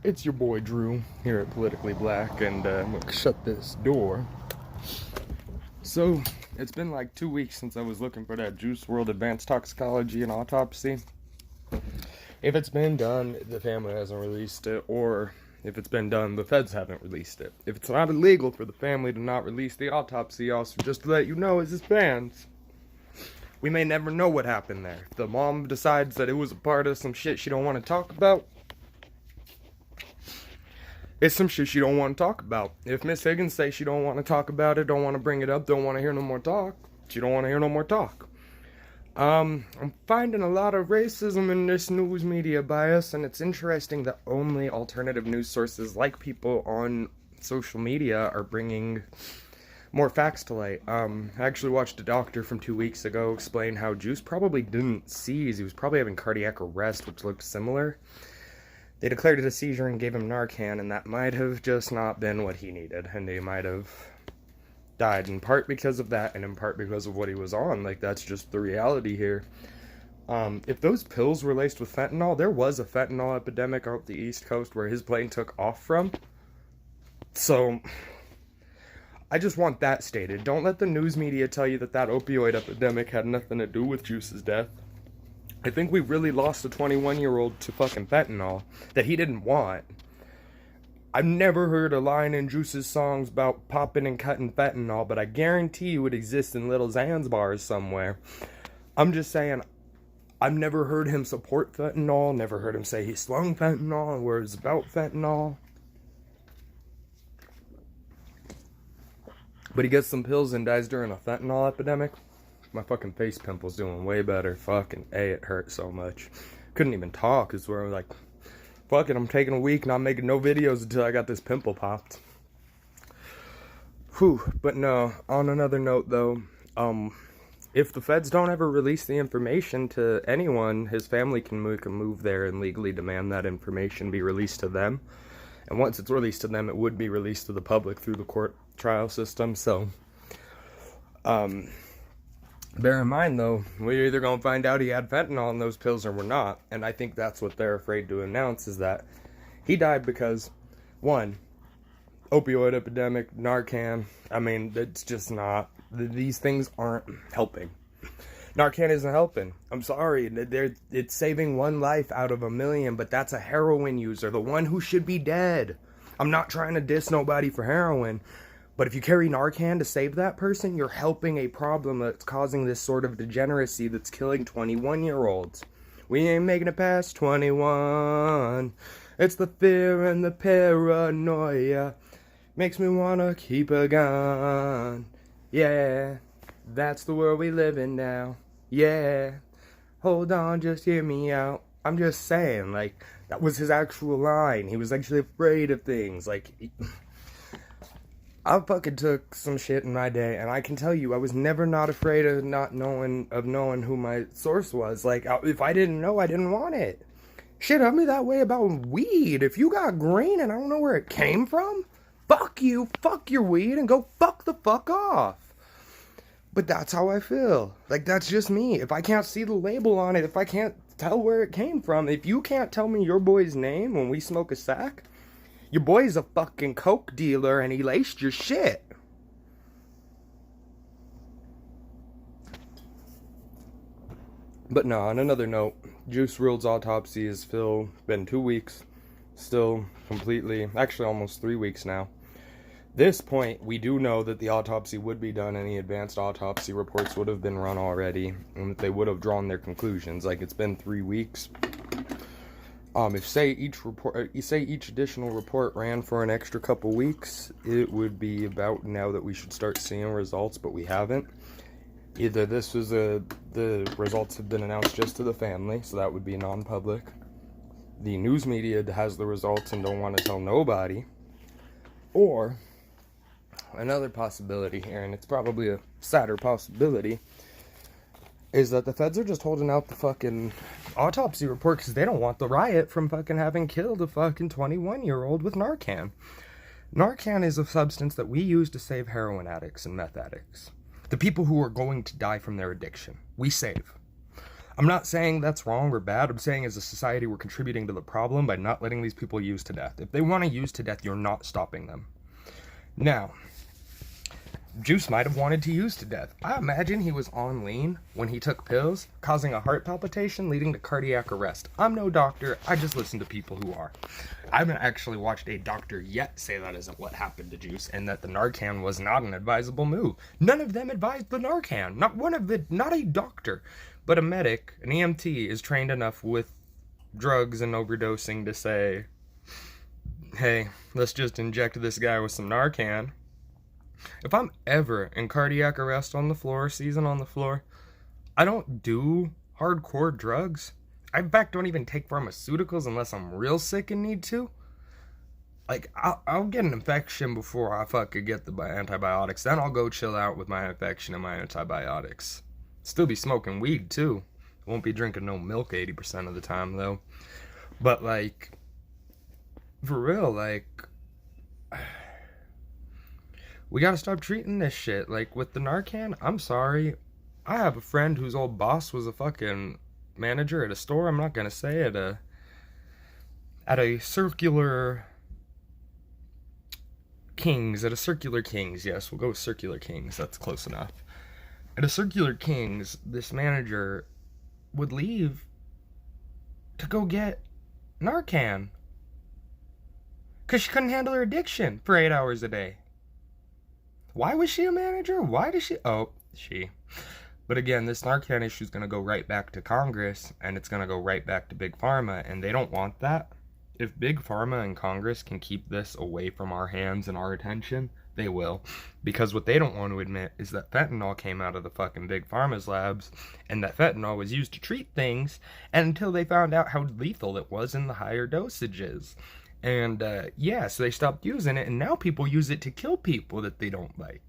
It's your boy Drew here at Politically Black, and I'm gonna shut this door. So, it's been like 2 weeks since I was looking for that Wrld Advanced Toxicology and Autopsy. If it's been done, the family hasn't released it, or if it's been done, the feds haven't released it. If it's not illegal for the family to not release the autopsy, also just to let you know as his fans, we may never know what happened there. If the mom decides that it was a part of some shit she don't want to talk about, it's some shit she don't want to talk about. If Miss Higgins say she don't want to talk about it, don't want to bring it up, don't want to hear no more talk, she don't want to hear no more talk. I'm finding a lot of racism in this news media bias, and it's interesting that only alternative news sources like people on social media are bringing more facts to light. I actually watched a doctor from 2 weeks ago explain how Juice probably didn't seize. He was probably having cardiac arrest, which looked similar. They declared it a seizure and gave him Narcan, and that might have just not been what he needed, and he might have died in part because of that, and in part because of what he was on. Like, that's just the reality here. If those pills were laced with fentanyl, there was a fentanyl epidemic out the East Coast where his plane took off from. So, I just want that stated. Don't let the news media tell you that that opioid epidemic had nothing to do with Juice's death. I think we really lost a 21-year-old to fucking fentanyl that he didn't want. I've never heard a line in Juice's songs about popping and cutting fentanyl, but I guarantee you it exists in Little Xan's bars somewhere. I'm just saying, I've never heard him support fentanyl, never heard him say he slung fentanyl and words about fentanyl. But he gets some pills and dies during a fentanyl epidemic. My fucking face pimple's doing way better. Fucking A, it hurt so much. Couldn't even talk, is where I was like, fuck it, I'm taking a week, not making no videos until I got this pimple popped. Whew, but no, on another note though, if the feds don't ever release the information to anyone, his family can make a move there and legally demand that information be released to them. And once it's released to them, it would be released to the public through the court trial system, so, bear in mind, though, we're either going to find out he had fentanyl in those pills or we're not. And I think that's what they're afraid to announce, is that he died because, one, opioid epidemic, Narcan. I mean, it's just not. These things aren't helping. Narcan isn't helping. I'm sorry. It's saving one life out of a million, but that's a heroin user, the one who should be dead. I'm not trying to diss nobody for heroin. But if you carry Narcan to save that person, you're helping a problem that's causing this sort of degeneracy that's killing 21-year-olds. We ain't making it past 21. It's the fear and the paranoia. Makes me wanna keep a gun. Yeah, that's the world we live in now. Yeah, hold on, just hear me out. I'm just saying, like, that was his actual line. He was actually afraid of things, like... I fucking took some shit in my day, and I can tell you, I was never not afraid of knowing who my source was. Like, if I didn't know, I didn't want it. Shit, I'm me that way about weed. If you got green and I don't know where it came from, fuck you, fuck your weed, and go fuck the fuck off. But that's how I feel. Like, that's just me. If I can't see the label on it, if I can't tell where it came from, if you can't tell me your boy's name when we smoke a sack, your boy's a fucking coke dealer and he laced your shit. But no, on another note, Wrld's autopsy has still been 2 weeks. Still completely, actually almost 3 weeks now. This point, we do know that the autopsy would be done. Any advanced autopsy reports would have been run already. And that they would have drawn their conclusions. Like, it's been 3 weeks. If say each additional report ran for an extra couple weeks, it would be about now that we should start seeing results, but we haven't. Either this was the results have been announced just to the family, so that would be non-public. The news media has the results and don't want to tell nobody. Or, another possibility here, and it's probably a sadder possibility, is that the feds are just holding out the fucking autopsy report because they don't want the riot from fucking having killed a fucking 21-year-old with Narcan. Narcan is a substance that we use to save heroin addicts and meth addicts. The people who are going to die from their addiction. We save. I'm not saying that's wrong or bad. I'm saying as a society we're contributing to the problem by not letting these people use to death. If they want to use to death, you're not stopping them. Now, Juice might have wanted to use to death. I imagine he was on lean when he took pills, causing a heart palpitation leading to cardiac arrest. I'm no doctor, I just listen to people who are. I haven't actually watched a doctor yet say that isn't what happened to Juice, and that the Narcan was not an advisable move. None of them advised the Narcan. Not one of it, not a doctor. But a medic, an EMT, is trained enough with drugs and overdosing to say, hey, let's just inject this guy with some Narcan. If I'm ever in cardiac arrest on the floor, season on the floor, I don't do hardcore drugs. I, in fact, don't even take pharmaceuticals unless I'm real sick and need to. Like, I'll get an infection before I fucking get the antibiotics. Then I'll go chill out with my infection and my antibiotics. Still be smoking weed, too. Won't be drinking no milk 80% of the time, though. But, like, for real, like, we gotta stop treating this shit. Like, with the Narcan, I'm sorry. I have a friend whose old boss was a fucking manager at a store. I'm not gonna say at a Circular Kings. At a Circular Kings, yes, we'll go with Circular Kings. That's close enough. At a Circular Kings, this manager would leave to go get Narcan. Because she couldn't handle her addiction for 8 hours a day. Why was she a manager? Why did she? Oh, she. But again, this Narcan issue is going to go right back to Congress, and it's going to go right back to Big Pharma, and they don't want that. If Big Pharma and Congress can keep this away from our hands and our attention, they will. Because what they don't want to admit is that fentanyl came out of the fucking Big Pharma's labs, and that fentanyl was used to treat things, and until they found out how lethal it was in the higher dosages. And, so they stopped using it, and now people use it to kill people that they don't like.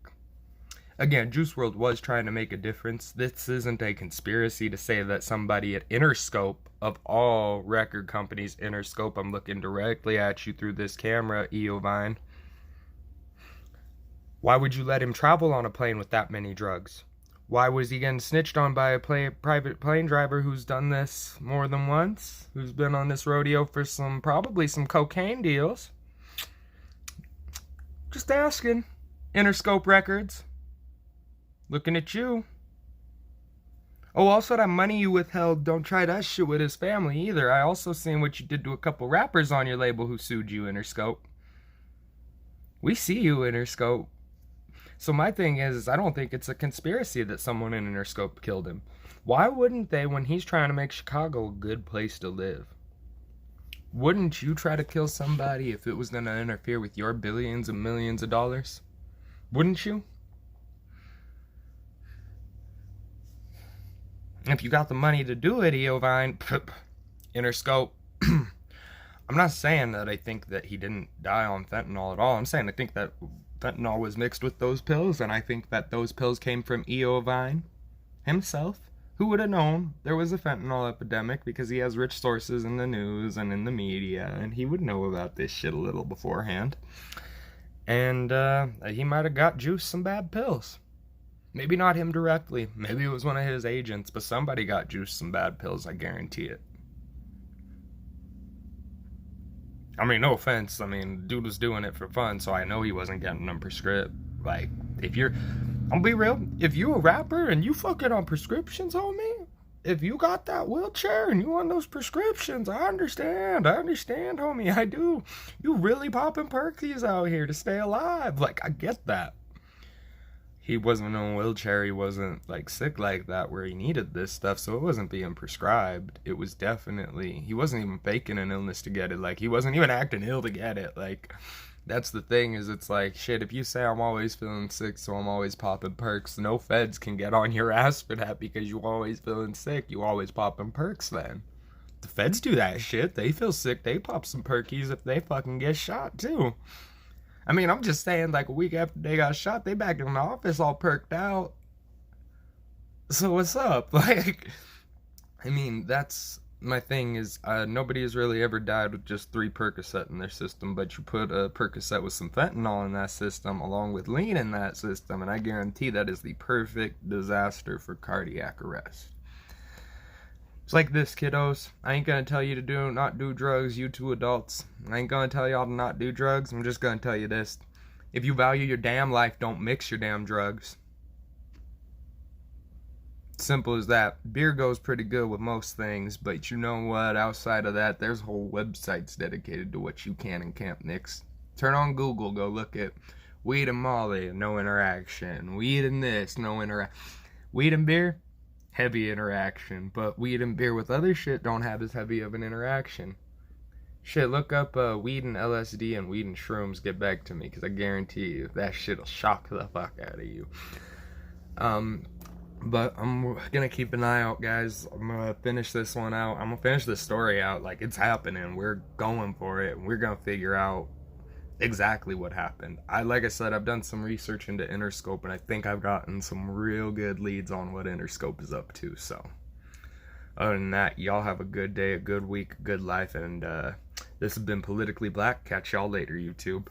Again, Juice Wrld was trying to make a difference. This isn't a conspiracy to say that somebody at Interscope, of all record companies, Interscope, I'm looking directly at you through this camera, Eovine. Why would you let him travel on a plane with that many drugs? Why was he getting snitched on by a private plane driver who's done this more than once? Who's been on this rodeo for probably some cocaine deals? Just asking. Interscope Records. Looking at you. Oh, also that money you withheld, don't try that shit with his family either. I also seen what you did to a couple rappers on your label who sued you, Interscope. We see you, Interscope. So my thing is I don't think it's a conspiracy that someone in Interscope killed him. Why wouldn't they, when he's trying to make Chicago a good place to live? Wouldn't you try to kill somebody if it was going to interfere with your billions and millions of dollars? Wouldn't you? If you got the money to do it, Eovine, Interscope. I'm not saying that I think that he didn't die on fentanyl at all. I'm saying I think that fentanyl was mixed with those pills, and I think that those pills came from Eovine himself. Who would have known there was a fentanyl epidemic, because he has rich sources in the news and in the media, and he would know about this shit a little beforehand. And he might have got Juice some bad pills. Maybe not him directly. Maybe it was one of his agents, but somebody got Juice some bad pills, I guarantee it. I mean, no offense. I mean, dude was doing it for fun, so I know he wasn't getting them prescribed. Like, I'll be real, if you a rapper and you fucking on prescriptions, homie, if you got that wheelchair and you on those prescriptions, I understand, homie, I do. You really popping perkies out here to stay alive. Like, I get that. He wasn't on a wheelchair, he wasn't, like, sick like that where he needed this stuff, so it wasn't being prescribed. It was definitely, he wasn't even faking an illness to get it. Like, he wasn't even acting ill to get it. Like, that's the thing, is it's like, shit, if you say I'm always feeling sick, so I'm always popping perks, no feds can get on your ass for that, because you always feeling sick, you always popping perks then. The feds do that shit. They feel sick, they pop some perkies if they fucking get shot, too. I mean, I'm just saying, like, a week after they got shot, they back in the office all perked out. So what's up? Like, I mean, that's my thing is, nobody has really ever died with just 3 Percocet in their system, but you put a Percocet with some fentanyl in that system, along with lean in that system, and I guarantee that is the perfect disaster for cardiac arrest. It's like this, kiddos. I ain't gonna tell you to not do drugs, you two adults. I ain't gonna tell y'all to not do drugs. I'm just gonna tell you this. If you value your damn life, don't mix your damn drugs. Simple as that. Beer goes pretty good with most things, but you know what? Outside of that, there's whole websites dedicated to what you can and can't mix. Turn on Google, go look at weed and Molly, no interaction. Weed and this, no interaction. Weed and beer, heavy interaction, but weed and beer with other shit don't have as heavy of an interaction. Shit, look up weed and LSD and weed and shrooms, get back to me, because I guarantee you that shit'll shock the fuck out of you. But I'm gonna keep an eye out, guys. I'm gonna finish this one out. I'm gonna finish this story out like it's happening. We're going for it. We're gonna figure out exactly what happened. Like I said, I've done some research into Interscope, and I think I've gotten some real good leads on what Interscope is up to. So, other than that, y'all have a good day, a good week, a good life, and this has been Politically Black. Catch y'all later, YouTube.